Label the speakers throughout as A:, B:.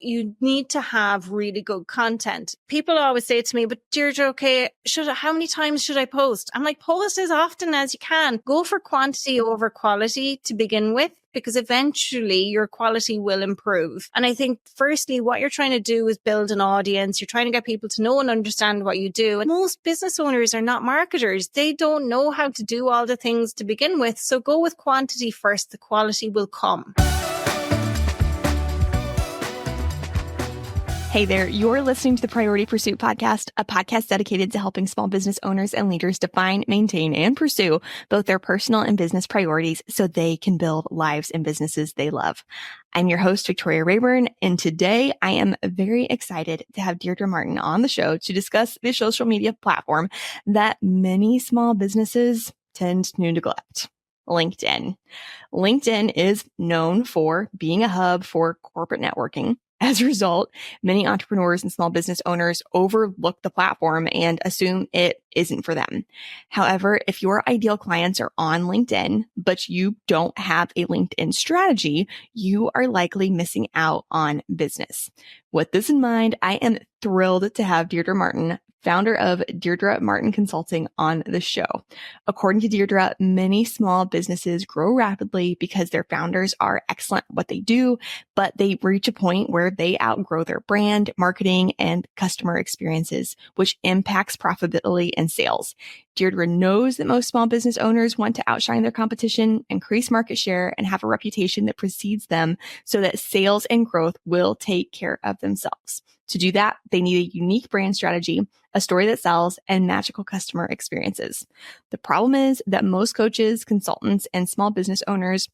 A: you need to have really good content. People always say to me, but Deirdre, okay, how many times should I post? I'm like, post as often as you can. Go for quantity over quality to begin with, because eventually your quality will improve. And I think firstly, what you're trying to do is build an audience. You're trying to get people to know and understand what you do. And most business owners are not marketers. They don't know how to do all the things to begin with. So go with quantity first. The quality will come.
B: Hey there, you're listening to the Priority Pursuit Podcast, a podcast dedicated to helping small business owners and leaders define, maintain, and pursue both their personal and business priorities so they can build lives and businesses they love. I'm your host, Victoria Rayburn, and today I am very excited to have Deirdre Martin on the show to discuss the social media platform that many small businesses tend to neglect. LinkedIn. LinkedIn is known for being a hub for corporate networking. As a result, many entrepreneurs and small business owners overlook the platform and assume it isn't for them. However, if your ideal clients are on LinkedIn, but you don't have a LinkedIn strategy, you are likely missing out on business. With this in mind, I am thrilled to have Deirdre Martin, founder of Deirdre Martin Consulting, on the show. According to Deirdre, many small businesses grow rapidly because their founders are excellent at what they do, but they reach a point where they outgrow their brand, marketing, and customer experiences, which impacts profitability and sales. Deirdre knows that most small business owners want to outshine their competition, increase market share, and have a reputation that precedes them so that sales and growth will take care of themselves. To do that, they need a unique brand strategy, a story that sells, and magical customer experiences. The problem is that most coaches, consultants, and small business owners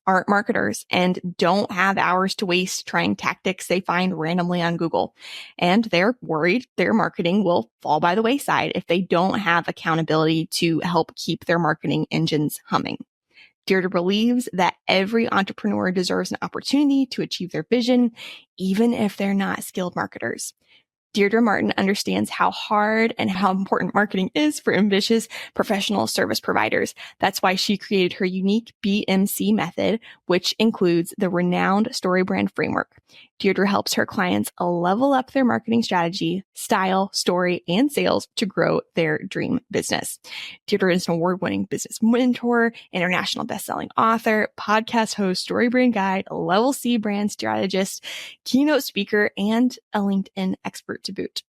B: aren't marketers and don't have hours to waste trying tactics they find randomly on Google. And they're worried their marketing will fall by the wayside if they don't have accountability to help keep their marketing engines humming. Deirdre believes that every entrepreneur deserves an opportunity to achieve their vision, even if they're not skilled marketers. Deirdre Martin understands how hard and how important marketing is for ambitious professional service providers. That's why she created her unique BMC method, which includes the renowned StoryBrand framework. Deirdre helps her clients level up their marketing strategy, style, story, and sales to grow their dream business. Deirdre is an award-winning business mentor, international best-selling author, podcast host, StoryBrand guide, level C brand strategist, keynote speaker, and a LinkedIn expert to boot.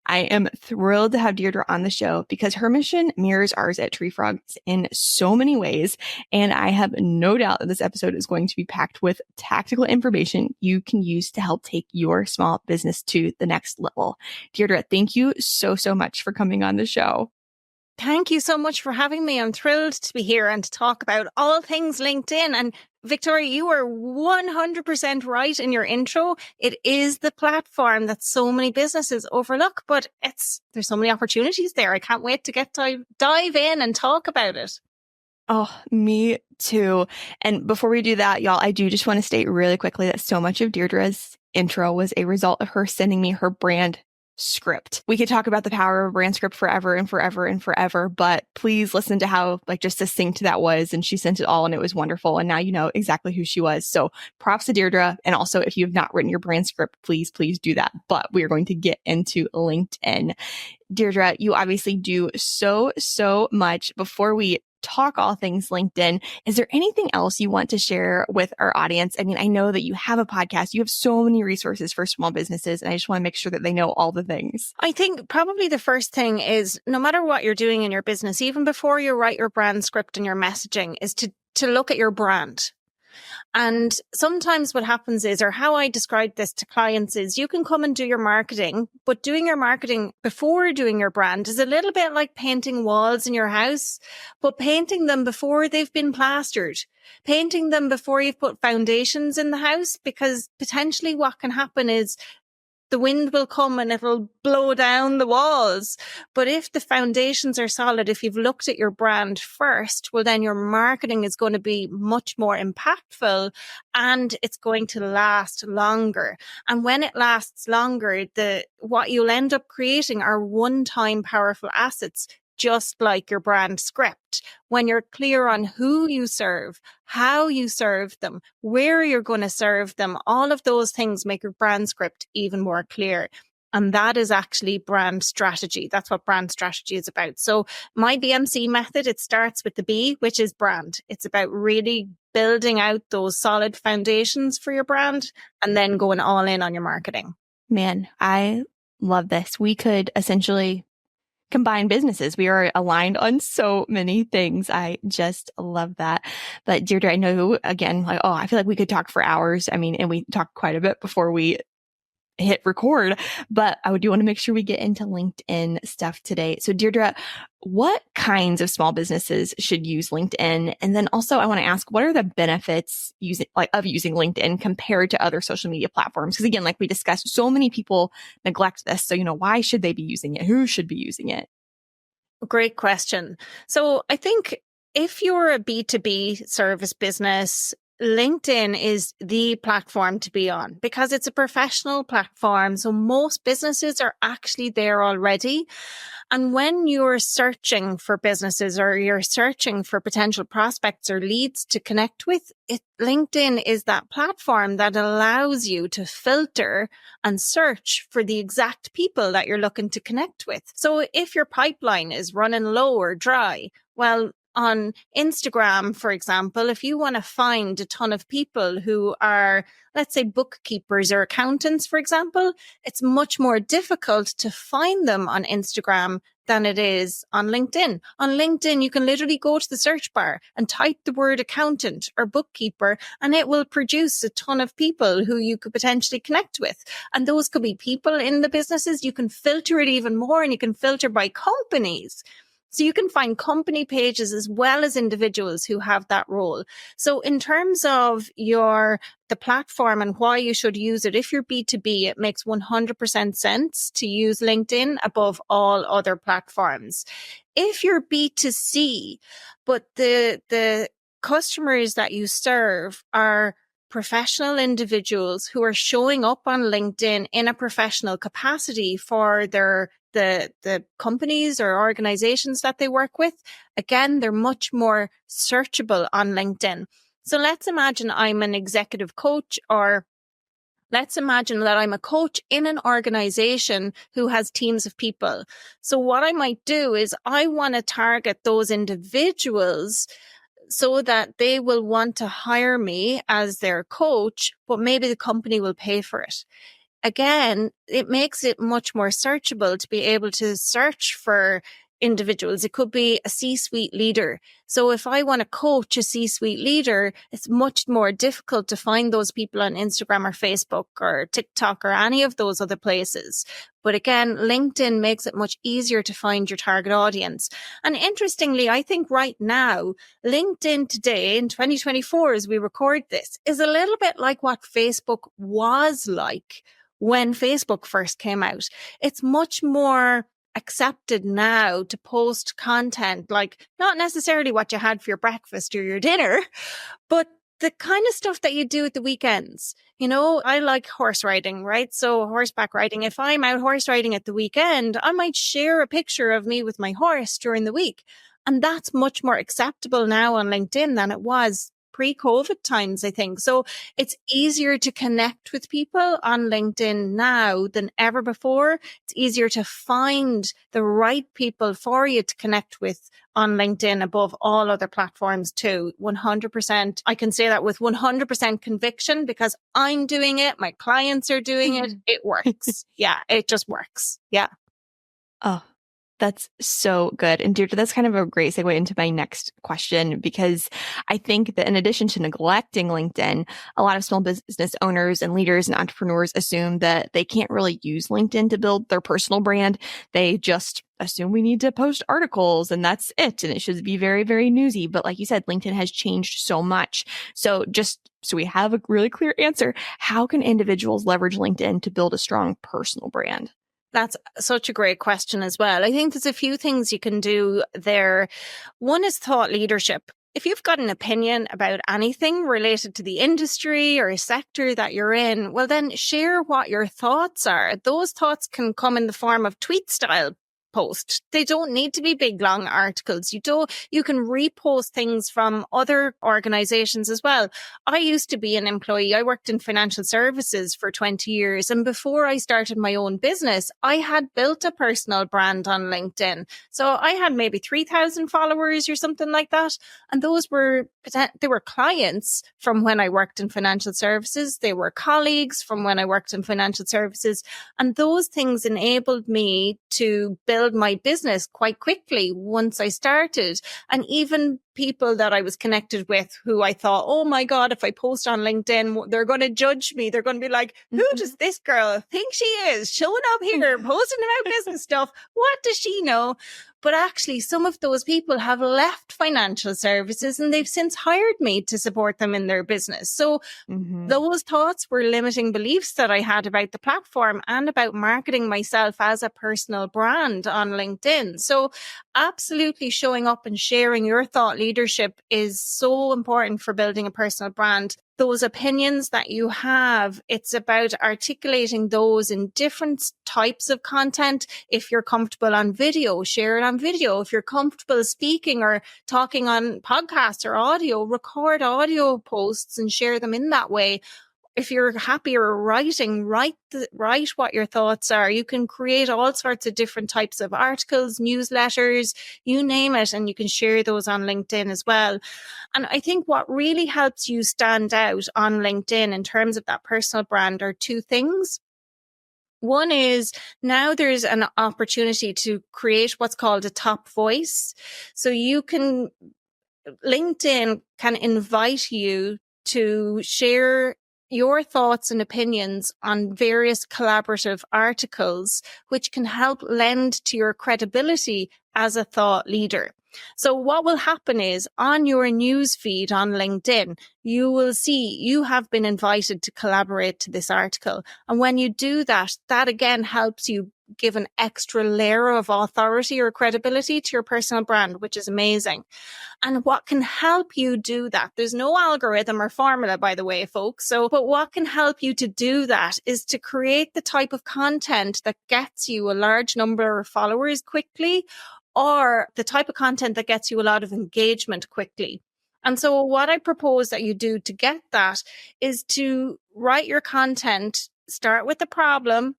B: I am thrilled to have Deirdre on the show because her mission mirrors ours at Treefrog in so many ways. And I have no doubt that this episode is going to be packed with tactical information you can use to help take your small business to the next level. Deirdre, thank you so much for coming on the show.
A: Thank you so much for having me. I'm thrilled to be here and to talk about all things LinkedIn. And Victoria, you are 100% right in your intro. It is the platform that so many businesses overlook, but there's so many opportunities there. I can't wait to dive in and talk about it.
B: Oh, me too. And before we do that, y'all, I do just want to state really quickly that so much of Deirdre's intro was a result of her sending me her brand script. We could talk about the power of a brand script forever and forever and forever, but please listen to how just succinct that was. And she sent it all and it was wonderful. And now you know exactly who she was. So props to Deirdre. And also, if you have not written your brand script, please do that. But we are going to get into LinkedIn. Deirdre, you obviously do so much. Before we talk all things LinkedIn, is there anything else you want to share with our audience? I mean, I know that you have a podcast, you have so many resources for small businesses, and I just want to make sure that they know all the things.
A: I think probably the first thing is, no matter what you're doing in your business, even before you write your brand script and your messaging, is to look at your brand. And sometimes what happens is, or how I describe this to clients is, you can come and do your marketing, but doing your marketing before doing your brand is a little bit like painting walls in your house, but painting them before they've been plastered, painting them before you've put foundations in the house, because potentially what can happen is the wind will come and it'll blow down the walls. But if the foundations are solid, if you've looked at your brand first, well, then your marketing is going to be much more impactful and it's going to last longer. And when it lasts longer, what you'll end up creating are one-time powerful assets just like your brand script. When you're clear on who you serve, how you serve them, where you're going to serve them, all of those things make your brand script even more clear. And that is actually brand strategy. That's what brand strategy is about. So my BMC method, it starts with the B, which is brand. It's about really building out those solid foundations for your brand and then going all in on your marketing.
B: Man, I love this. We could essentially combine businesses. We are aligned on so many things. I just love that. But Deirdre, I know again, I feel like we could talk for hours. I mean, and we talked quite a bit before we hit record, but I do want to make sure we get into LinkedIn stuff today. So Deirdre, what kinds of small businesses should use LinkedIn? And then also I want to ask, what are the benefits of using LinkedIn compared to other social media platforms? Because again, like we discussed, so many people neglect this. So, why should they be using it? Who should be using it?
A: Great question. So I think if you're a B2B service business, LinkedIn is the platform to be on because it's a professional platform. So most businesses are actually there already. And when you're searching for businesses or you're searching for potential prospects or leads to connect with, LinkedIn is that platform that allows you to filter and search for the exact people that you're looking to connect with. So if your pipeline is running low or dry, well, on Instagram, for example, if you want to find a ton of people who are, let's say, bookkeepers or accountants, for example, it's much more difficult to find them on Instagram than it is on LinkedIn. On LinkedIn, you can literally go to the search bar and type the word accountant or bookkeeper, and it will produce a ton of people who you could potentially connect with. And those could be people in the businesses. You can filter it even more, and you can filter by companies. So you can find company pages as well as individuals who have that role. So in terms of the platform and why you should use it, if you're B2B, it makes 100% sense to use LinkedIn above all other platforms. If you're B2C, but the customers that you serve are professional individuals who are showing up on LinkedIn in a professional capacity for the companies or organizations that they work with, again, they're much more searchable on LinkedIn. So let's imagine I'm an executive coach, or let's imagine that I'm a coach in an organization who has teams of people. So what I might do is I want to target those individuals so that they will want to hire me as their coach, but maybe the company will pay for it. Again, it makes it much more searchable to be able to search for individuals. It could be a C-suite leader. So if I want to coach a C-suite leader, it's much more difficult to find those people on Instagram or Facebook or TikTok or any of those other places. But again, LinkedIn makes it much easier to find your target audience. And interestingly, I think right now, LinkedIn today in 2024, as we record this, is a little bit like what Facebook was like when Facebook first came out. It's much more accepted now to post content, like not necessarily what you had for your breakfast or your dinner, but the kind of stuff that you do at the weekends. I like horse riding, right? So horseback riding. If I'm out horse riding at the weekend, I might share a picture of me with my horse during the week. And that's much more acceptable now on LinkedIn than it was pre-COVID times, I think. So it's easier to connect with people on LinkedIn now than ever before. It's easier to find the right people for you to connect with on LinkedIn above all other platforms too. 100%. I can say that with 100% conviction because I'm doing it. My clients are doing it. It works. Yeah, it just works. Yeah.
B: Oh, that's so good. And Deirdre, that's kind of a great segue into my next question, because I think that in addition to neglecting LinkedIn, a lot of small business owners and leaders and entrepreneurs assume that they can't really use LinkedIn to build their personal brand. They just assume we need to post articles and that's it. And it should be very, very newsy. But like you said, LinkedIn has changed so much. So just so we have a really clear answer, how can individuals leverage LinkedIn to build a strong personal brand?
A: That's such a great question as well. I think there's a few things you can do there. One is thought leadership. If you've got an opinion about anything related to the industry or a sector that you're in, well, then share what your thoughts are. Those thoughts can come in the form of tweet style post. They don't need to be big, long articles. You can repost things from other organizations as well. I used to be an employee. I worked in financial services for 20 years. And before I started my own business, I had built a personal brand on LinkedIn. So I had maybe 3,000 followers or something like that. And they were clients from when I worked in financial services. They were colleagues from when I worked in financial services. And those things enabled me to build my business quite quickly once I started. And even people that I was connected with who I thought, oh my God, if I post on LinkedIn, they're going to judge me. They're going to be like, who does this girl think she is? Showing up here, posting about business stuff. What does she know? But actually, some of those people have left financial services and they've since hired me to support them in their business. So those thoughts were limiting beliefs that I had about the platform and about marketing myself as a personal brand on LinkedIn. So absolutely showing up and sharing your thought leadership is so important for building a personal brand. Those opinions that you have, it's about articulating those in different types of content. If you're comfortable on video, share it on video. If you're comfortable speaking or talking on podcasts or audio, record audio posts and share them in that way. If you're happier writing, write what your thoughts are. You can create all sorts of different types of articles, newsletters, you name it, and you can share those on LinkedIn as well. And I think what really helps you stand out on LinkedIn in terms of that personal brand are two things. One is now there's an opportunity to create what's called a top voice. So LinkedIn can invite you to share your thoughts and opinions on various collaborative articles, which can help lend to your credibility as a thought leader. So what will happen is on your news feed on LinkedIn, you will see you have been invited to collaborate to this article. And when you do that, that again helps you give an extra layer of authority or credibility to your personal brand, which is amazing. And what can help you do that? There's no algorithm or formula, by the way, folks. But what can help you to do that is to create the type of content that gets you a large number of followers quickly, or the type of content that gets you a lot of engagement quickly. And so what I propose that you do to get that is to write your content, start with the problem,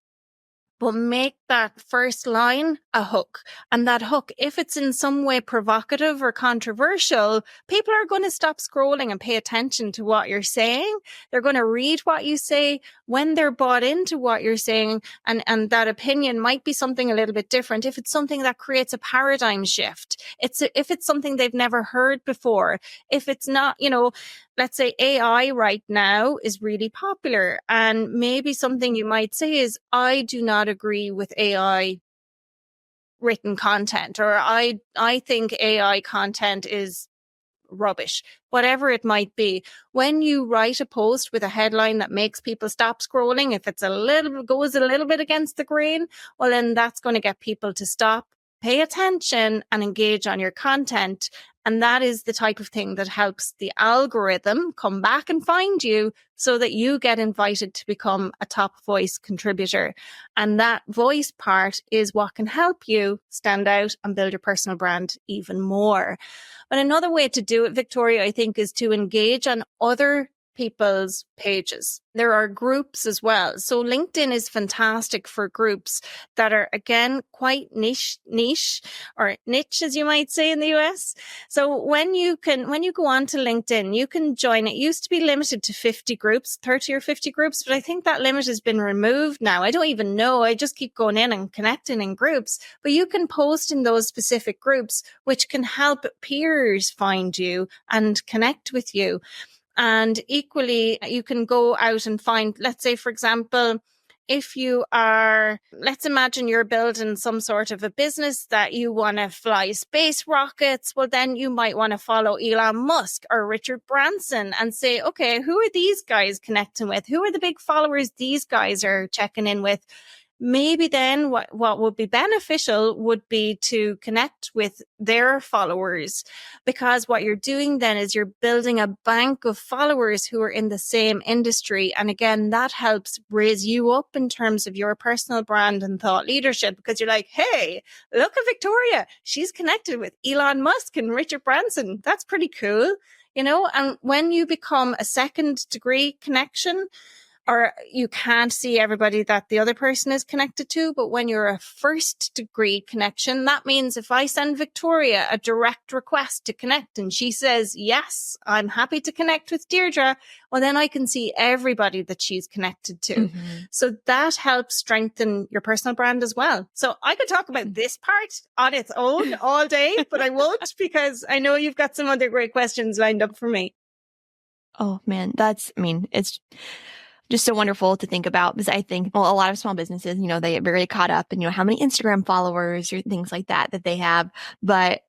A: but make that first line a hook. And that hook, if it's in some way provocative or controversial, people are going to stop scrolling and pay attention to what you're saying. They're going to read what you say when they're bought into what you're saying. And that opinion might be something a little bit different. If it's something that creates a paradigm shift, if it's something they've never heard before, if it's not, let's say AI right now is really popular, and maybe something you might say is, I do not agree with AI written content, or I think AI content is rubbish, whatever it might be. When you write a post with a headline that makes people stop scrolling, if it's goes a little bit against the grain, well, then that's going to get people to stop, pay attention and engage on your content. And that is the type of thing that helps the algorithm come back and find you so that you get invited to become a top voice contributor. And that voice part is what can help you stand out and build your personal brand even more. But another way to do it, Victoria, I think, is to engage on other people's pages. There are groups as well. So LinkedIn is fantastic for groups that are, again, quite niche, or niche, as you might say in the US. So when you go on to LinkedIn, you can join. It used to be limited to 50 groups, 30 or 50 groups, but I think that limit has been removed now. I don't even know. I just keep going in and connecting in groups, but you can post in those specific groups, which can help peers find you and connect with you. And equally, you can go out and find, let's say, for example, if you are, let's imagine you're building some sort of a business that you want to fly space rockets. Well, then you might want to follow Elon Musk or Richard Branson and say, okay, who are these guys connecting with? Who are the big followers these guys are checking in with? maybe then what would be beneficial would be to connect with their followers, because what you're doing then is you're building a bank of followers who are in the same industry. And again, that helps raise you up in terms of your personal brand and thought leadership, because you're like, hey, look at Victoria. She's connected with Elon Musk and Richard Branson. That's pretty cool. And when you become a second degree connection, or you can't see everybody that the other person is connected to, but when you're a first degree connection, that means if I send Victoria a direct request to connect and she says, yes, I'm happy to connect with Deirdre, well, then I can see everybody that she's connected to. Mm-hmm. So that helps strengthen your personal brand as well. So I could talk about this part on its own all day, but I won't, because I know you've got some other great questions lined up for me.
B: Oh man, it's just so wonderful to think about, because I think, a lot of small businesses, they get very caught up in, how many Instagram followers or things like that they have. But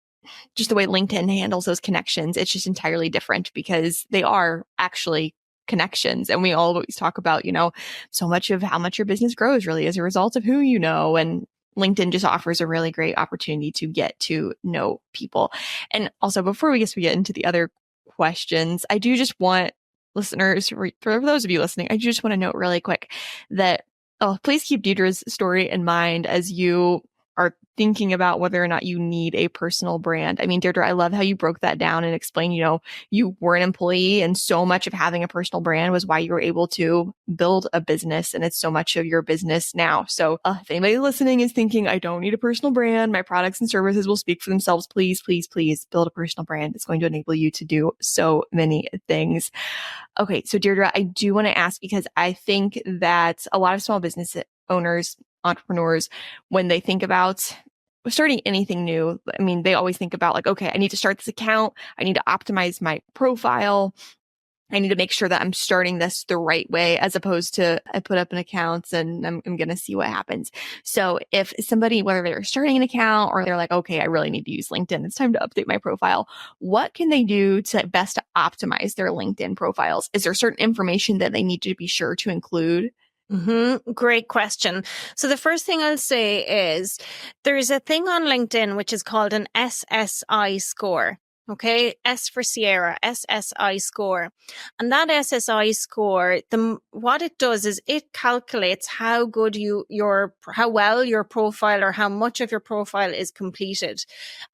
B: just the way LinkedIn handles those connections, it's just entirely different, because they are actually connections. And we always talk about, so much of how much your business grows really as a result of who you know. And LinkedIn just offers a really great opportunity to get to know people. And also, before we get into the other questions, I do just want listeners, for those of you listening, I just want to note really quick that, please keep Deirdre's story in mind as you are thinking about whether or not you need a personal brand. I mean, Deirdre, I love how you broke that down and explained, you were an employee, and so much of having a personal brand was why you were able to build a business, and it's so much of your business now. So if anybody listening is thinking, I don't need a personal brand, my products and services will speak for themselves, please, please, please build a personal brand. It's going to enable you to do so many things. Okay, so Deirdre, I do want to ask, because I think that a lot of small business owners, entrepreneurs, when they think about starting anything new, they always think about like, okay, I need to start this account. I need to optimize my profile. I need to make sure that I'm starting this the right way, as opposed to I put up an account and I'm going to see what happens. So if somebody, whether they're starting an account or they're like, okay, I really need to use LinkedIn, it's time to update my profile, what can they do to best optimize their LinkedIn profiles? Is there certain information that they need to be sure to include?
A: Mm-hmm. Great question. So the first thing I'll say is there's a thing on LinkedIn which is called an SSI score. Okay, S for Sierra, SSI score. And that SSI score, what it does is it calculates how good how well your profile, or how much of your profile is completed.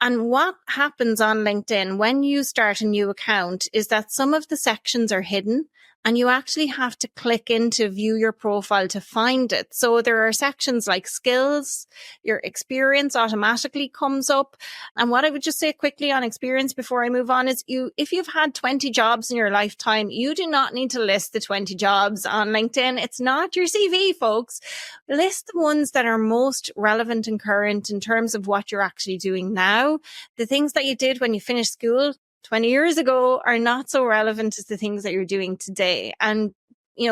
A: And what happens on LinkedIn when you start a new account is that some of the sections are hidden, and you actually have to click into view your profile to find it. So there are sections like skills, your experience automatically comes up. And what I would just say quickly on experience before I move on is if you've had 20 jobs in your lifetime, you do not need to list the 20 jobs on LinkedIn. It's not your CV, folks. List the ones that are most relevant and current in terms of what you're actually doing now. The things that you did when you finished school 20 years ago are not so relevant as the things that you're doing today. And,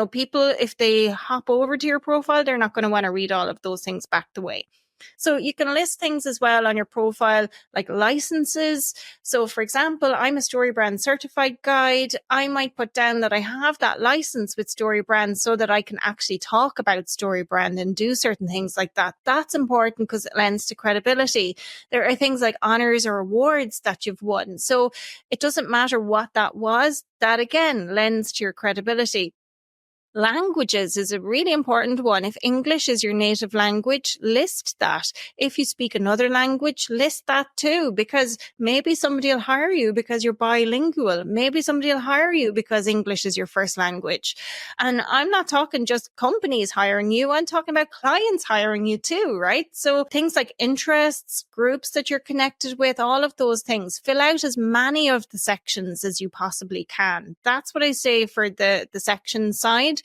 A: people, if they hop over to your profile, they're not going to want to read all of those things back the way. So you can list things as well on your profile, like licenses. So for example, I'm a StoryBrand certified guide. I might put down that I have that license with StoryBrand so that I can actually talk about StoryBrand and do certain things like that. That's important because it lends to credibility. There are things like honors or awards that you've won. So it doesn't matter what that was. That again lends to your credibility. Languages is a really important one. If English is your native language, list that. If you speak another language, list that too, because maybe somebody will hire you because you're bilingual. Maybe somebody will hire you because English is your first language. And I'm not talking just companies hiring you. I'm talking about clients hiring you too, right? So things like interests, groups that you're connected with, all of those things. Fill out as many of the sections as you possibly can. That's what I say for the section side.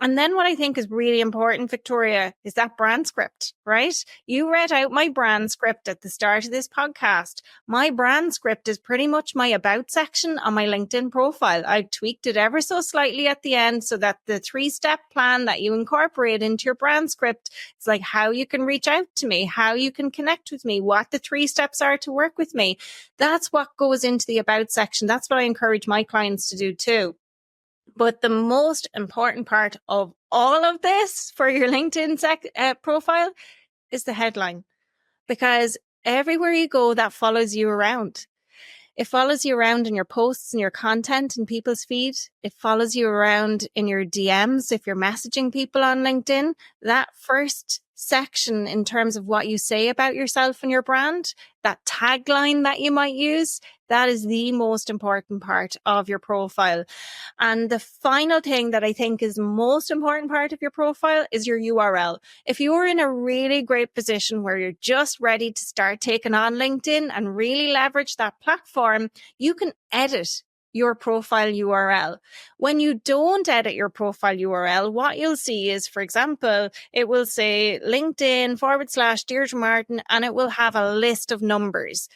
A: And then what I think is really important, Victoria, is that brand script, right? You read out my brand script at the start of this podcast. My brand script is pretty much my about section on my LinkedIn profile. I've tweaked it ever so slightly at the end so that the 3-step plan that you incorporate into your brand script, it's like how you can reach out to me, how you can connect with me, what the 3 steps are to work with me. That's what goes into the about section. That's what I encourage my clients to do too. But the most important part of all of this for your LinkedIn profile is the headline, because everywhere you go, that follows you around. It follows you around in your posts and your content in people's feed. It follows you around in your DMs if you're messaging people on LinkedIn. That first section in terms of what you say about yourself and your brand, that tagline that you might use, that is the most important part of your profile. And the final thing that I think is the most important part of your profile is your URL. If you're in a really great position where you're just ready to start taking on LinkedIn and really leverage that platform, you can edit your profile URL. When you don't edit your profile URL, what you'll see is, for example, it will say LinkedIn/Deirdre Martin, and it will have a list of numbers.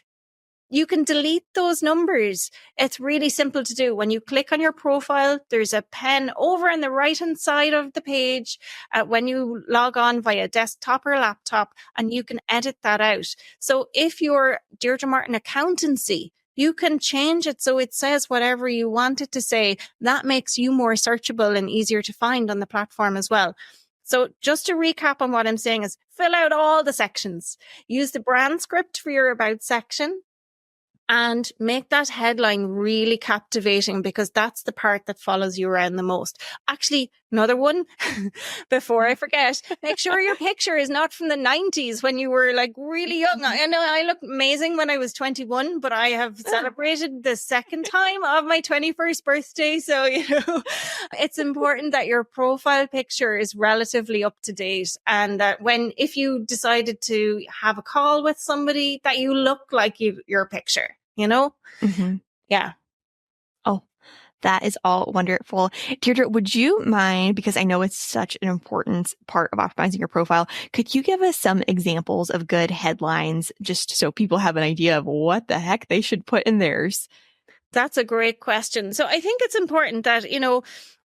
A: You can delete those numbers. It's really simple to do. When you click on your profile, there's a pen over on the right-hand side of the page when you log on via desktop or laptop, and you can edit that out. So if you're Deirdre Martin Accountancy, you can change it so it says whatever you want it to say. That makes you more searchable and easier to find on the platform as well. So just to recap on what I'm saying is fill out all the sections. Use the brand script for your about section and make that headline really captivating, because that's the part that follows you around the most. Actually, another one before I forget, make sure your picture is not from the 90s when you were like really young. I know I looked amazing when I was 21, but I have celebrated the second time of my 21st birthday. So, it's important that your profile picture is relatively up to date, and that if you decided to have a call with somebody, that you look like your picture.
B: Mm-hmm.
A: Yeah.
B: Oh, that is all wonderful. Deirdre, would you mind, because I know it's such an important part of optimizing your profile, could you give us some examples of good headlines just so people have an idea of what the heck they should put in theirs?
A: That's a great question. So I think it's important that,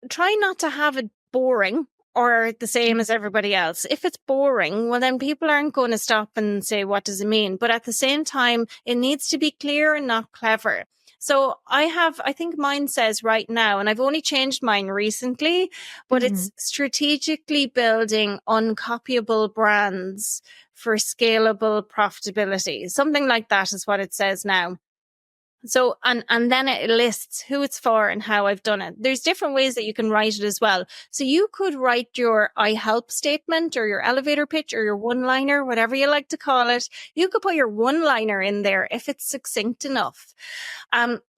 A: try not to have it boring or the same as everybody else. If it's boring, well, then people aren't going to stop and say, what does it mean? But at the same time, it needs to be clear and not clever. So I think mine says right now, and I've only changed mine recently, but it's strategically building uncopyable brands for scalable profitability. Something like that is what it says now. So, and then it lists who it's for and how I've done it. There's different ways that you can write it as well. So you could write your I help statement or your elevator pitch or your one-liner, whatever you like to call it. You could put your one-liner in there if it's succinct enough.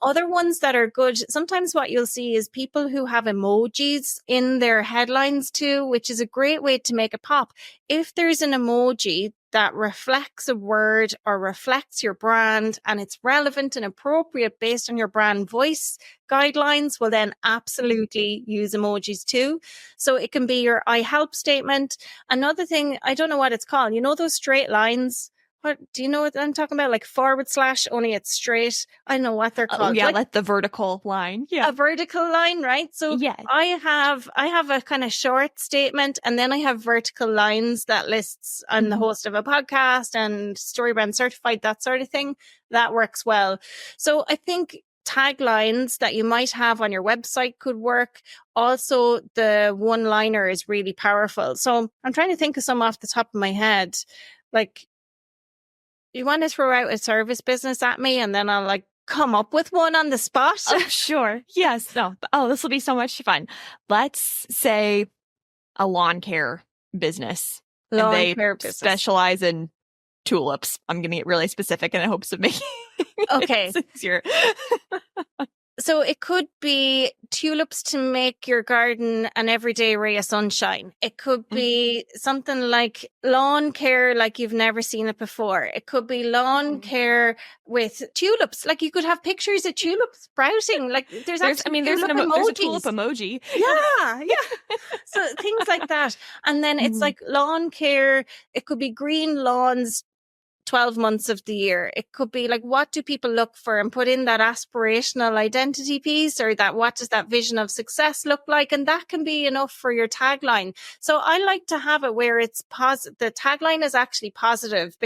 A: Other ones that are good, sometimes what you'll see is people who have emojis in their headlines too, which is a great way to make it pop. If there's an emoji that reflects a word or reflects your brand and it's relevant and appropriate based on your brand voice guidelines, well then absolutely use emojis too. So it can be your I help statement. Another thing, I don't know what it's called. Those straight lines? What do you know what I'm talking about? Like / only it's straight. I don't know what they're called.
B: Yeah, like the vertical line. Yeah.
A: A vertical line, right? So
B: yeah.
A: I have a kind of short statement, and then I have vertical lines that lists I'm the host of a podcast and StoryBrand certified, that sort of thing. That works well. So I think taglines that you might have on your website could work. Also, the one-liner is really powerful. So I'm trying to think of some off the top of my head. Like, you want to throw out a service business at me and then I'll come up with one on the spot?
B: Oh, sure. Yes. No. Oh, this will be so much fun. Let's say a lawn care business. Lawn care business. Specialize in tulips. I'm going to get really specific in the hopes of making it easier.
A: So it could be tulips to make your garden an everyday ray of sunshine. It could be something like lawn care like you've never seen it before. It could be lawn care with tulips. Like you could have pictures of tulips sprouting. Like there's a
B: tulip emoji.
A: Yeah. So things like that. And then it's like lawn care. It could be green lawns 12 months of the year. It could be like, what do people look for, and put in that aspirational identity piece, or that what does that vision of success look like? And that can be enough for your tagline. So I like to have it where it's positive. The tagline is actually positive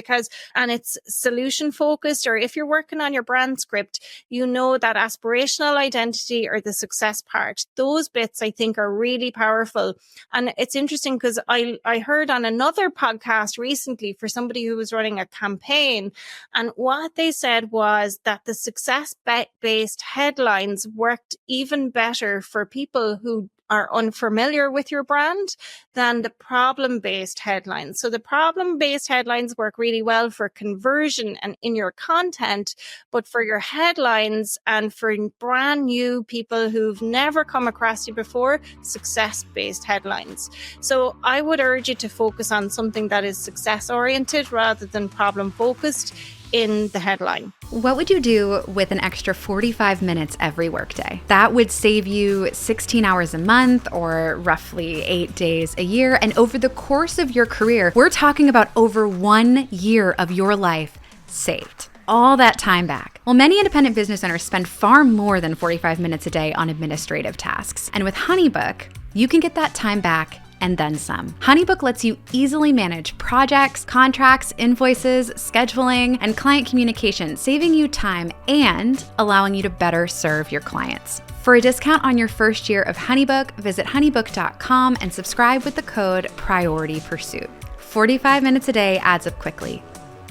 A: and it's solution focused, or if you're working on your brand script, that aspirational identity or the success part, those bits I think are really powerful. And it's interesting because I heard on another podcast recently for somebody who was running a campaign, and what they said was that the success-based headlines worked even better for people who are unfamiliar with your brand than the problem-based headlines. So the problem-based headlines work really well for conversion and in your content, but for your headlines and for brand new people who've never come across you before, success-based headlines. So I would urge you to focus on something that is success-oriented rather than problem-focused in the headline.
C: What would you do with an extra 45 minutes every workday? That would save you 16 hours a month, or roughly 8 days a year. And over the course of your career, we're talking about over 1 year of your life saved. All that time back. Well, many independent business owners spend far more than 45 minutes a day on administrative tasks. And with HoneyBook, you can get that time back and then some. HoneyBook lets you easily manage projects, contracts, invoices, scheduling, and client communication, saving you time and allowing you to better serve your clients. For a discount on your first year of HoneyBook, visit honeybook.com and subscribe with the code PriorityPursuit. 45 minutes a day adds up quickly.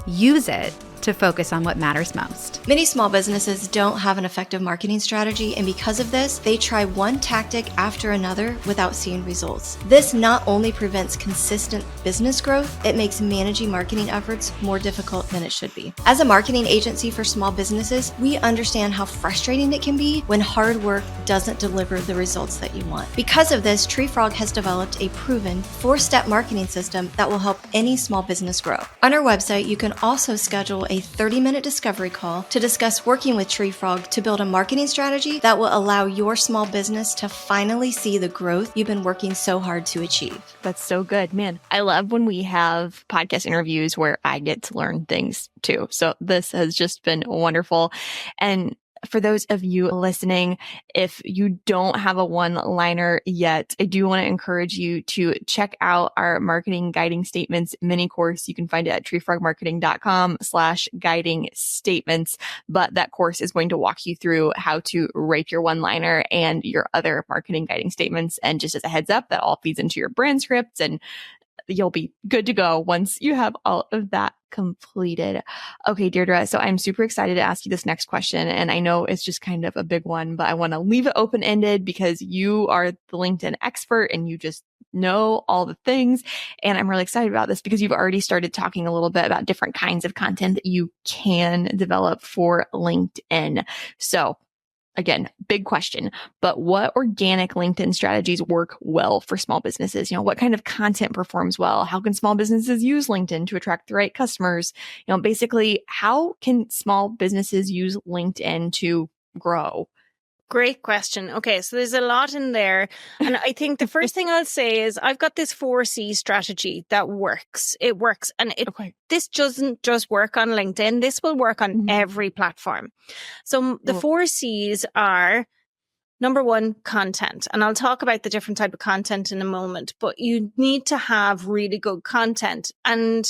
C: Use it to focus on what matters most.
D: Many small businesses don't have an effective marketing strategy, and because of this, they try one tactic after another without seeing results. This not only prevents consistent business growth, it makes managing marketing efforts more difficult than it should be. As a marketing agency for small businesses, we understand how frustrating it can be when hard work doesn't deliver the results that you want. Because of this, Treefrog has developed a proven 4-step marketing system that will help any small business grow. On our website, you can also schedule a 30-minute discovery call to discuss working with Treefrog to build a marketing strategy that will allow your small business to finally see the growth you've been working so hard to achieve.
B: That's so good, man. I love when we have podcast interviews where I get to learn things too. So this has just been wonderful. And for those of you listening, if you don't have a one-liner yet, I do want to encourage you to check out our marketing guiding statements mini course. You can find it at treefrogmarketing.com/guiding statements. But that course is going to walk you through how to write your one-liner and your other marketing guiding statements. And just as a heads up, that all feeds into your brand scripts, and you'll be good to go once you have all of that completed. Okay, Deirdre, so I'm super excited to ask you this next question. And I know it's just kind of a big one, but I want to leave it open-ended because you are the LinkedIn expert and you just know all the things. And I'm really excited about this because you've already started talking a little bit about different kinds of content that you can develop for LinkedIn. So again, big question, but what organic LinkedIn strategies work well for small businesses? What kind of content performs well? How can small businesses use LinkedIn to attract the right customers? Basically, how can small businesses use LinkedIn to grow?
A: Great question. Okay, so there's a lot in there. And I think the first thing I'll say is I've got this 4C strategy that works. It works. And this doesn't just work on LinkedIn. This will work on every platform. So the 4 C's are, number one, content. And I'll talk about the different type of content in a moment, but you need to have really good content. And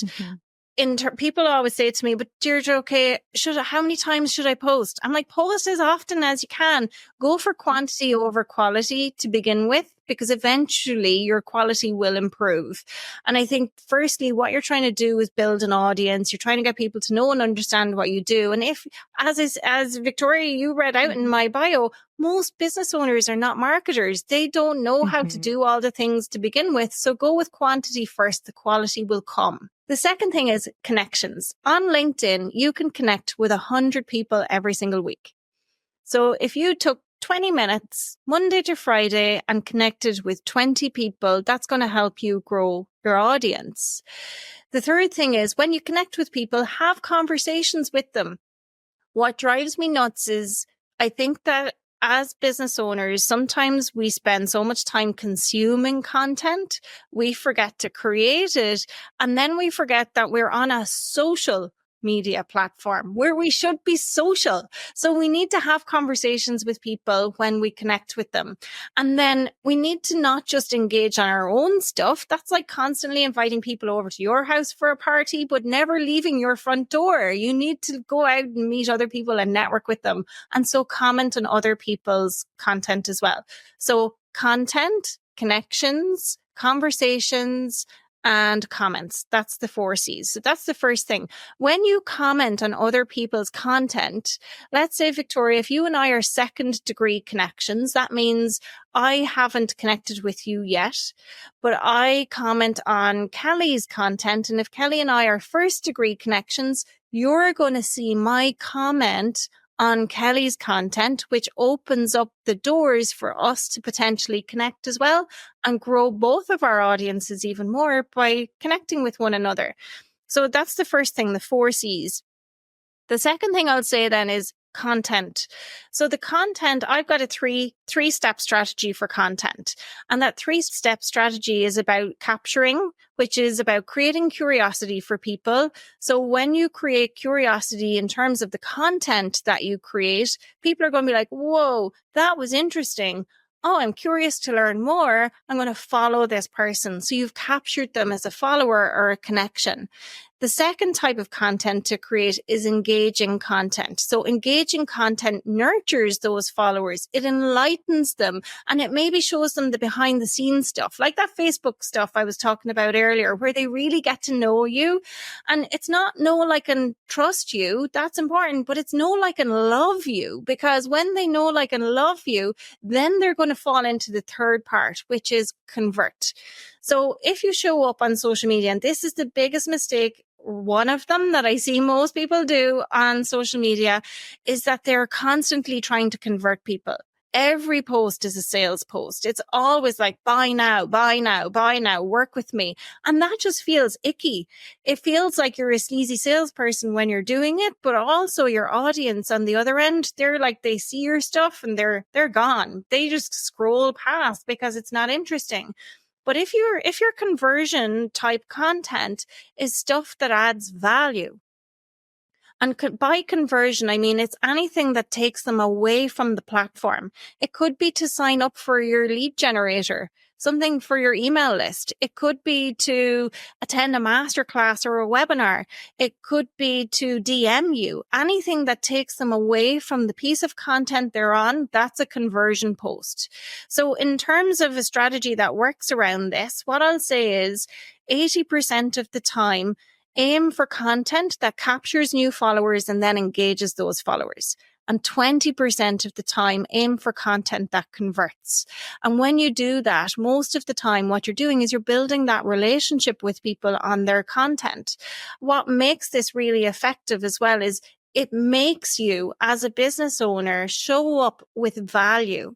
A: people always say to me, but Deirdre, okay, how many times should I post? I'm like, post as often as you can. Go for quantity over quality to begin with, because eventually your quality will improve. And I think firstly, what you're trying to do is build an audience. You're trying to get people to know and understand what you do. And if, as Victoria, you read out in my bio, most business owners are not marketers. They don't know how to do all the things to begin with. So go with quantity first. The quality will come. The second thing is connections. On LinkedIn, you can connect with 100 people every single week. So if you took 20 minutes, Monday to Friday, and connected with 20 people, that's going to help you grow your audience. The third thing is when you connect with people, have conversations with them. What drives me nuts is I think that as business owners, sometimes we spend so much time consuming content, we forget to create it, and then we forget that we're on a social media platform where we should be social. So we need to have conversations with people when we connect with them. And then we need to not just engage on our own stuff. That's like constantly inviting people over to your house for a party, but never leaving your front door. You need to go out and meet other people and network with them. And so comment on other people's content as well. So content, connections, conversations, and comments. That's the 4 C's. So that's the first thing. When you comment on other people's content, let's say, Victoria, if you and I are second degree connections, that means I haven't connected with you yet, but I comment on Kelly's content. And if Kelly and I are first degree connections, you're going to see my comment on Kelly's content, which opens up the doors for us to potentially connect as well and grow both of our audiences even more by connecting with one another. So that's the first thing, the 4 C's. The second thing I'll say then is content. So the content, I've got a three-step strategy for content. And that 3-step strategy is about capturing, which is about creating curiosity for people. So when you create curiosity in terms of the content that you create, people are going to be like, whoa, that was interesting. Oh, I'm curious to learn more. I'm going to follow this person. So you've captured them as a follower or a connection. The second type of content to create is engaging content. So engaging content nurtures those followers. It enlightens them and it maybe shows them the behind the scenes stuff, like that Facebook stuff I was talking about earlier, where they really get to know you. And it's not know, like, and trust you. That's important, but it's know, like, and love you, because when they know, like, and love you, then they're going to fall into the third part, which is convert. So if you show up on social media, and this is the biggest mistake, one of them that I see most people do on social media, is that they're constantly trying to convert people. Every post is a sales post. It's always like, buy now, buy now, buy now, work with me. And that just feels icky. It feels like you're a sleazy salesperson when you're doing it, but also your audience on the other end, they're like, they see your stuff and they're gone. They just scroll past because it's not interesting. But if your conversion type content is stuff that adds value, and by conversion, I mean, it's anything that takes them away from the platform. It could be to sign up for your lead generator, something for your email list. It could be to attend a masterclass or a webinar. It could be to DM you. Anything that takes them away from the piece of content they're on, that's a conversion post. So in terms of a strategy that works around this, what I'll say is 80% of the time, aim for content that captures new followers and then engages those followers. And 20% of the time, aim for content that converts. And when you do that, most of the time, what you're doing is you're building that relationship with people on their content. What makes this really effective as well is it makes you, as a business owner, show up with value.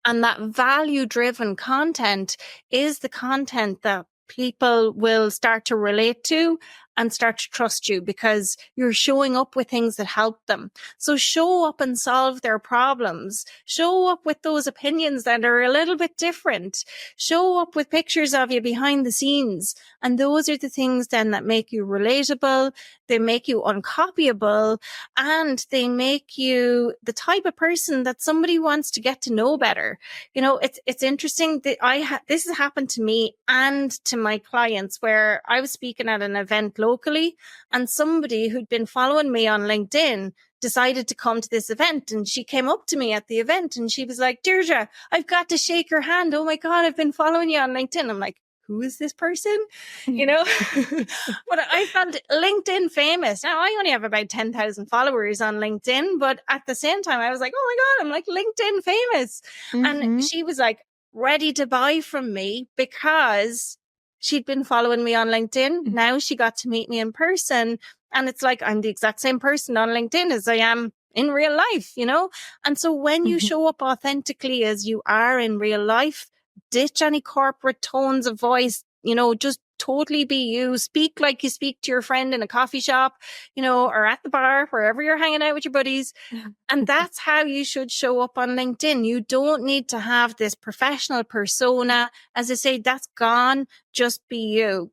A: And that value-driven content is the content that people will start to relate to and start to trust you because you're showing up with things that help them. So show up and solve their problems. Show up with those opinions that are a little bit different. Show up with pictures of you behind the scenes. And those are the things then that make you relatable. They make you uncopyable, and they make you the type of person that somebody wants to get to know better. You know, it's interesting that this has happened to me and to my clients, where I was speaking at an event locally and somebody who'd been following me on LinkedIn decided to come to this event, and she came up to me at the event and she was like, Deirdre, I've got to shake your hand. Oh my God, I've been following you on LinkedIn. I'm like, who is this person? You know, but I felt LinkedIn famous. Now I only have about 10,000 followers on LinkedIn, but at the same time I was like, oh my God, I'm like LinkedIn famous. And she was like ready to buy from me because she'd been following me on LinkedIn. Now she got to meet me in person. And it's like, I'm the exact same person on LinkedIn as I am in real life, you know? And so when you show up authentically as you are in real life, ditch any corporate tones of voice, you know, just totally be you. Speak like you speak to your friend in a coffee shop, you know, or at the bar, wherever you're hanging out with your buddies. And that's how you should show up on LinkedIn. You don't need to have this professional persona. As I say, that's gone. Just be you.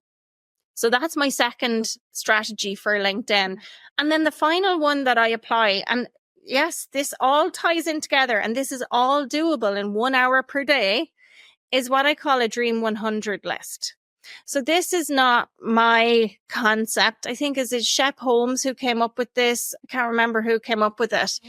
A: So that's my second strategy for LinkedIn. And then the final one that I apply, and yes, this all ties in together, and this is all doable in 1 hour per day, is what I call a Dream 100 list. So this is not my concept. I think it's Shep Holmes who came up with this. I can't remember who came up with it.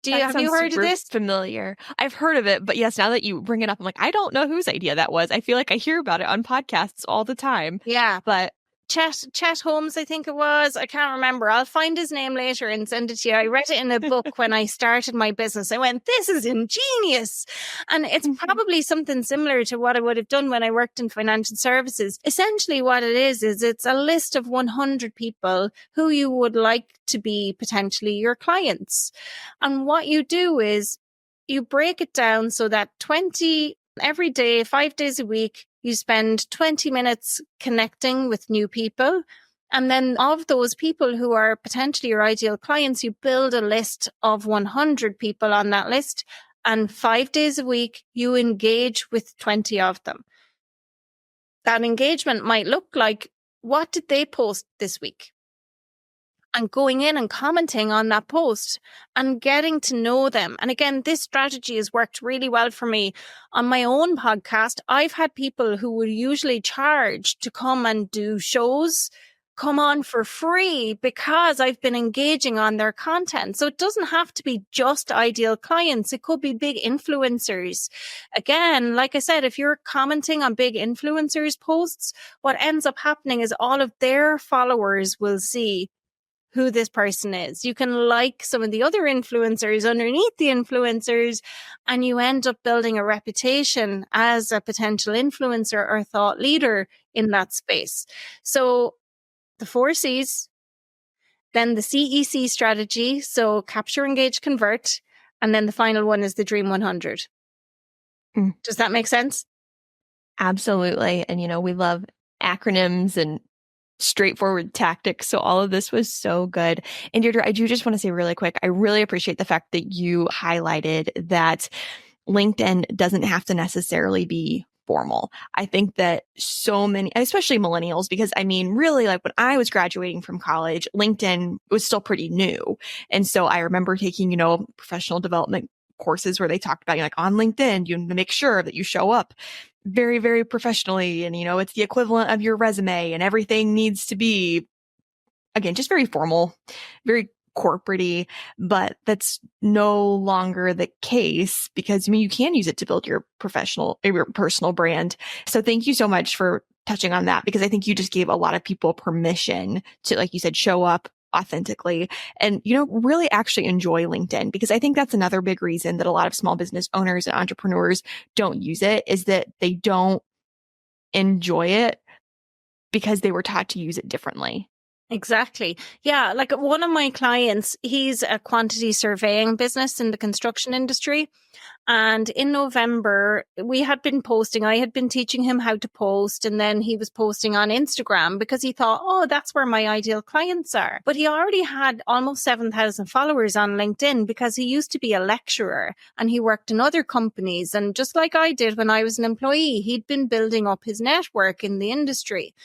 A: Have you heard of this?
B: Familiar. I've heard of it, but yes, now that you bring it up, I'm like, I don't know whose idea that was. I feel like I hear about it on podcasts all the time.
A: Yeah.
B: But
A: Chet Holmes, I think it was. I can't remember. I'll find his name later and send it to you. I read it in a book when I started my business. I went, this is ingenious. And it's probably something similar to what I would have done when I worked in financial services. Essentially what it is it's a list of 100 people who you would like to be potentially your clients. And what you do is you break it down so that 20 every day, 5 days a week, you spend 20 minutes connecting with new people. And then of those people who are potentially your ideal clients, you build a list of 100 people on that list. And 5 days a week, you engage with 20 of them. That engagement might look like, what did they post this week? And going in and commenting on that post and getting to know them. And again, this strategy has worked really well for me. On my own podcast, I've had people who would usually charge to come and do shows come on for free because I've been engaging on their content. So it doesn't have to be just ideal clients. It could be big influencers. Again, like I said, if you're commenting on big influencers' posts, what ends up happening is all of their followers will see who this person is. You can like some of the other influencers underneath the influencers, and you end up building a reputation as a potential influencer or thought leader in that space. So the 4 C's, then the CEC strategy. So capture, engage, convert. And then the final one is the Dream 100. Does that make sense?
B: Absolutely. And, we love acronyms and straightforward tactics. So all of this was so good. And Deirdre, I do just want to say really quick, I really appreciate the fact that you highlighted that LinkedIn doesn't have to necessarily be formal. I think that so many, especially millennials, because really like when I was graduating from college, LinkedIn was still pretty new. And so I remember taking, professional development courses where they talked about, like on LinkedIn, you make sure that you show up very, very professionally. And, it's the equivalent of your resume and everything needs to be, again, just very formal, very corporate-y, but that's no longer the case because, you can use it to build your personal brand. So thank you so much for touching on that, because I think you just gave a lot of people permission to, like you said, show up authentically and, really actually enjoy LinkedIn, because I think that's another big reason that a lot of small business owners and entrepreneurs don't use it, is that they don't enjoy it because they were taught to use it differently.
A: Exactly. Yeah. Like one of my clients, he's a quantity surveying business in the construction industry. And in November, we had been posting, I had been teaching him how to post, and then he was posting on Instagram because he thought, oh, that's where my ideal clients are. But he already had almost 7,000 followers on LinkedIn because he used to be a lecturer and he worked in other companies. And just like I did when I was an employee, he'd been building up his network in the industry.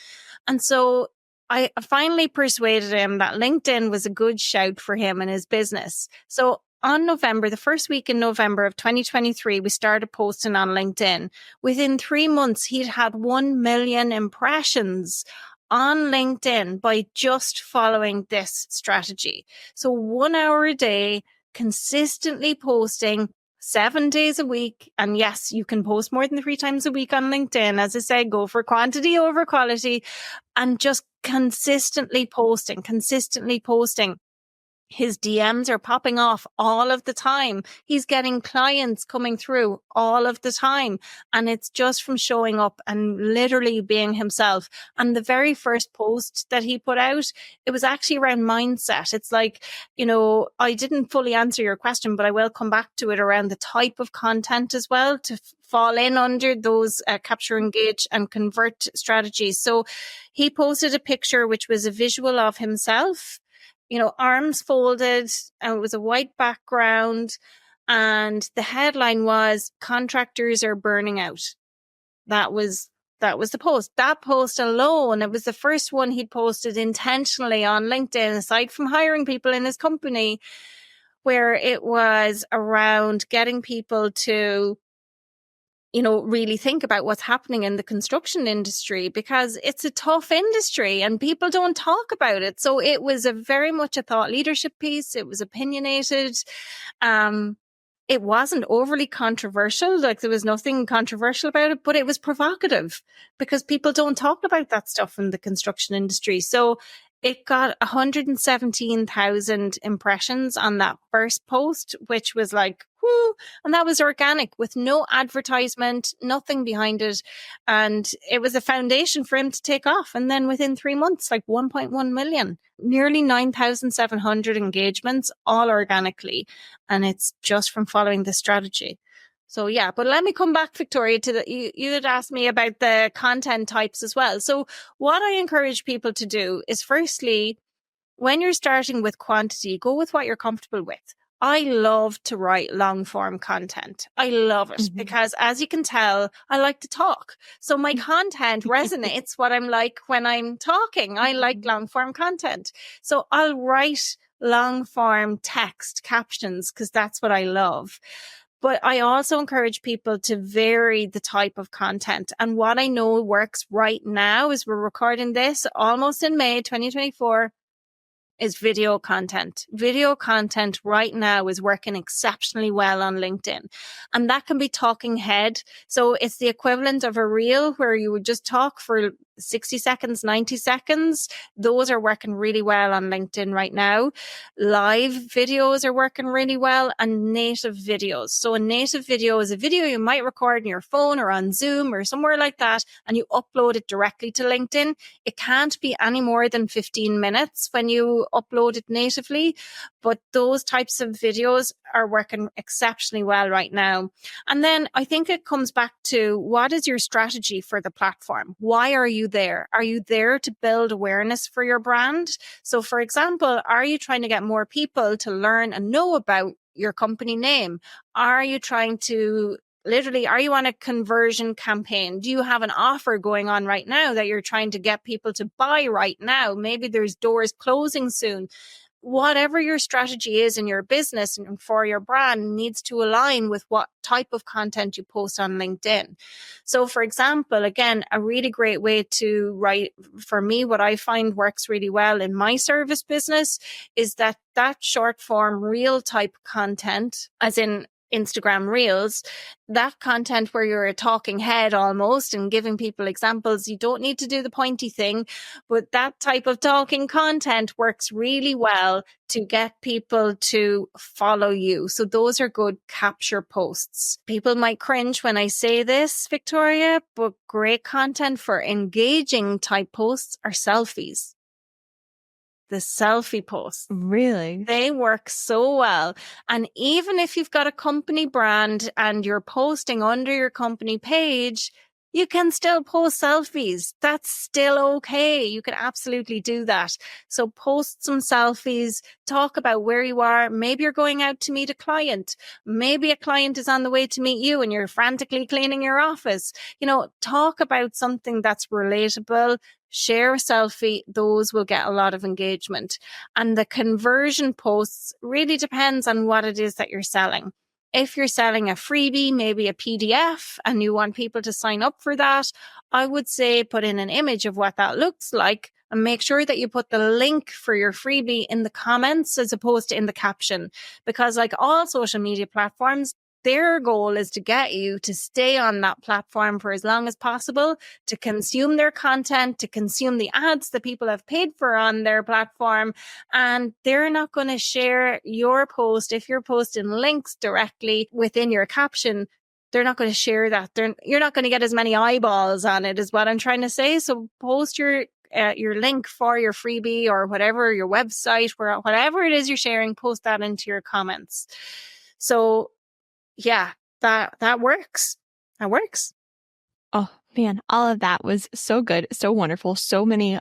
A: And so I finally persuaded him that LinkedIn was a good shout for him and his business. So on November, the first week in November of 2023, we started posting on LinkedIn. Within 3 months, he'd had 1 million impressions on LinkedIn by just following this strategy. So 1 hour a day, consistently posting 7 days a week. And yes, you can post more than 3 times a week on LinkedIn. As I said, go for quantity over quality and just consistently posting. His DMs are popping off all of the time. He's getting clients coming through all of the time. And it's just from showing up and literally being himself. And the very first post that he put out, it was actually around mindset. It's like, I didn't fully answer your question, but I will come back to it around the type of content as well to fall in under those capture, engage and convert strategies. So he posted a picture, which was a visual of himself, arms folded, and it was a white background. And the headline was, contractors are burning out. That was That was the post. That post alone, it was the first one he'd posted intentionally on LinkedIn, aside from hiring people in his company, where it was around getting people to, really think about what's happening in the construction industry, because it's a tough industry and people don't talk about it. So it was very much a thought leadership piece. It was opinionated. It wasn't overly controversial. Like, there was nothing controversial about it, but it was provocative because people don't talk about that stuff in the construction industry. So it got 117,000 impressions on that first post, which was like, whoo. And that was organic with no advertisement, nothing behind it. And it was a foundation for him to take off. And then within 3 months, like 1.1 million, nearly 9,700 engagements, all organically. And it's just from following the strategy. So yeah, but let me come back, Victoria, to you had asked me about the content types as well. So what I encourage people to do is, firstly, when you're starting with quantity, go with what you're comfortable with. I love to write long form content. I love it because, as you can tell, I like to talk. So my content resonates what I'm like when I'm talking. I like long form content. So I'll write long form text captions because that's what I love. But I also encourage people to vary the type of content. And what I know works right now, as we're recording this almost in May 2024, is video content. Video content right now is working exceptionally well on LinkedIn. And that can be talking head. So it's the equivalent of a reel where you would just talk for 60 seconds, 90 seconds. Those are working really well on LinkedIn right now. Live videos are working really well, and native videos. So a native video is a video you might record on your phone or on Zoom or somewhere like that, and you upload it directly to LinkedIn. It can't be any more than 15 minutes when you upload it natively, but those types of videos are working exceptionally well right now. And then I think it comes back to, what is your strategy for the platform? Why are you there? Are you there to build awareness for your brand? So for example, are you trying to get more people to learn and know about your company name? Are you trying to are you on a conversion campaign? Do you have an offer going on right now that you're trying to get people to buy right now? Maybe there's doors closing soon. Whatever your strategy is in your business and for your brand needs to align with what type of content you post on LinkedIn. So for example, again, a really great way to write, for me, what I find works really well in my service business is that short form reel type content, as in Instagram Reels, that content where you're a talking head almost and giving people examples. You don't need to do the pointy thing, but that type of talking content works really well to get people to follow you. So those are good capture posts. People might cringe when I say this, Victoria, but great content for engaging type posts are selfies. The selfie posts.
B: Really?
A: They work so well. And even if you've got a company brand and you're posting under your company page, you can still post selfies. That's still okay. You can absolutely do that. So post some selfies, talk about where you are. Maybe you're going out to meet a client. Maybe a client is on the way to meet you and you're frantically cleaning your office. Talk about something that's relatable. Share a selfie. Those will get a lot of engagement. And the conversion posts really depends on what it is that you're selling. If you're selling a freebie, maybe a PDF, and you want people to sign up for that, I would say put in an image of what that looks like and make sure that you put the link for your freebie in the comments as opposed to in the caption. Because like all social media platforms, their goal is to get you to stay on that platform for as long as possible, to consume their content, to consume the ads that people have paid for on their platform. And they're not going to share your post. If you're posting links directly within your caption, they're not going to share that. You're not going to get as many eyeballs on it, is what I'm trying to say. So post your link for your freebie or whatever, your website, whatever it is you're sharing, post that into your comments. So yeah, that works. That works.
B: Oh man, all of that was so good, so wonderful, so many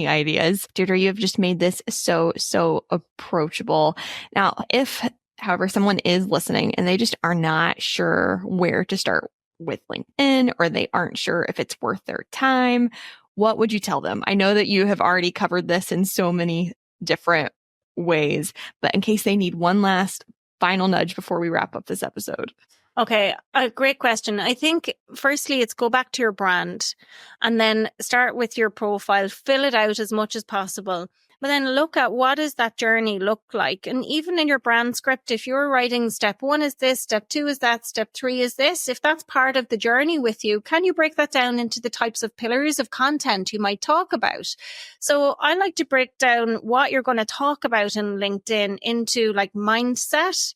B: ideas. Deirdre, you have just made this so approachable. Now, if, however, someone is listening and they just are not sure where to start, with LinkedIn or they aren't sure if it's worth their time, what would you tell them? I know that you have already covered this in so many different ways, but in case they need one last final nudge before we wrap up this episode.
A: Okay, a great question. I think firstly, it's go back to your brand and then start with your profile, fill it out as much as possible. But then look at what does that journey look like? And even in your brand script, if you're writing step 1 is this, step 2 is that, step 3 is this, if that's part of the journey with you, can you break that down into the types of pillars of content you might talk about? So I like to break down what you're going to talk about in LinkedIn into like mindset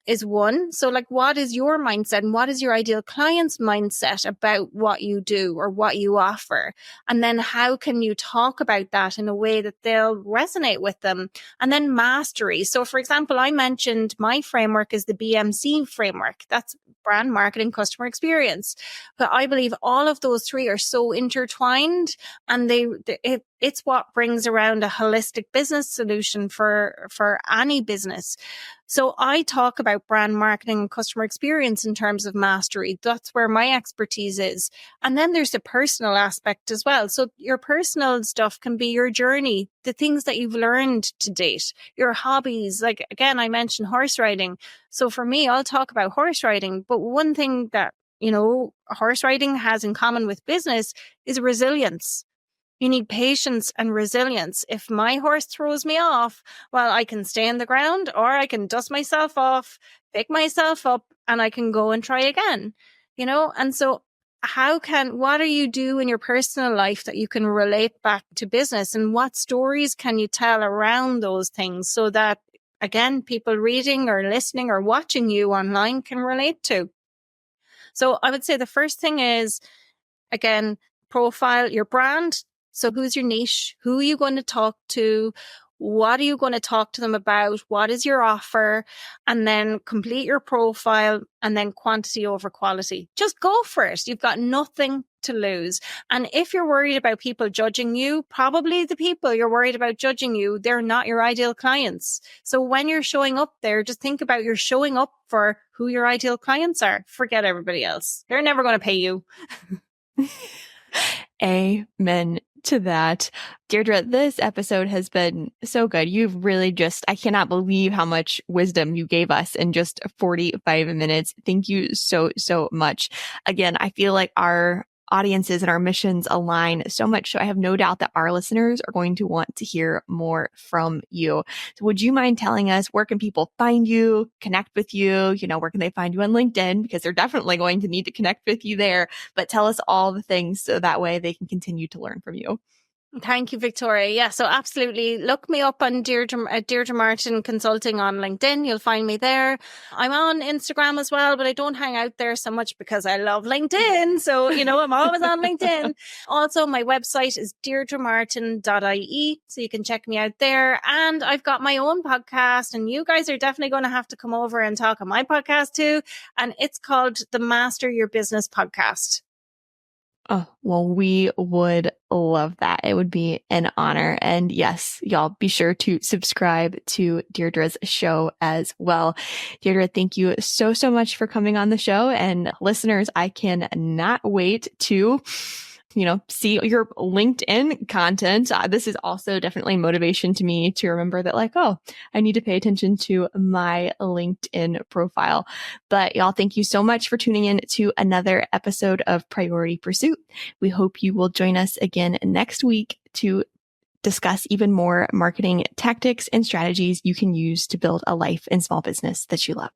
A: is one. So like, what is your mindset and what is your ideal client's mindset about what you do or what you offer? And then how can you talk about that in a way that they'll resonate with them? And then mastery. So for example, I mentioned my framework is the BMC framework. That's brand, marketing, customer experience. But I believe all of those three are so intertwined, and it's what brings around a holistic business solution for any business. So I talk about brand marketing and customer experience in terms of mastery. That's where my expertise is. And then there's the personal aspect as well. So your personal stuff can be your journey, the things that you've learned to date, your hobbies. Like, again, I mentioned horse riding. So for me, I'll talk about horse riding. But one thing that, horse riding has in common with business is resilience. You need patience and resilience. If my horse throws me off, well, I can stay on the ground or I can dust myself off, pick myself up, and I can go and try again, And so what do you do in your personal life that you can relate back to business, and what stories can you tell around those things so that, again, people reading or listening or watching you online can relate to? So I would say the first thing is, again, profile your brand. So who's your niche? Who are you going to talk to? What are you going to talk to them about? What is your offer? And then complete your profile, and then quantity over quality. Just go for it. You've got nothing to lose. And if you're worried about people judging you, probably the people you're worried about judging you, they're not your ideal clients. So when you're showing up there, just think about you're showing up for who your ideal clients are. Forget everybody else. They're never going to pay you.
B: Amen to that. Deirdre, this episode has been so good. You've really I cannot believe how much wisdom you gave us in just 45 minutes. Thank you so, so much. Again, I feel like our audiences and our missions align so much. So I have no doubt that our listeners are going to want to hear more from you. So would you mind telling us, where can people find you, connect with you? Where can they find you on LinkedIn? Because they're definitely going to need to connect with you there, but tell us all the things so that way they can continue to learn from you.
A: Thank you, Victoria. Yeah, so absolutely. Look me up on Deirdre Martin Consulting on LinkedIn. You'll find me there. I'm on Instagram as well, but I don't hang out there so much because I love LinkedIn. So, I'm always on LinkedIn. Also, my website is deirdremartin.ie. So you can check me out there. And I've got my own podcast, and you guys are definitely going to have to come over and talk on my podcast too. And it's called the Master Your Business Podcast.
B: Oh, well, we would love that. It would be an honor. And yes, y'all be sure to subscribe to Deirdre's show as well. Deirdre, thank you so, so much for coming on the show. And listeners, I cannot wait to see your LinkedIn content. This is also definitely motivation to me to remember that I need to pay attention to my LinkedIn profile. But y'all, thank you so much for tuning in to another episode of Priority Pursuit. We hope you will join us again next week to discuss even more marketing tactics and strategies you can use to build a life and small business that you love.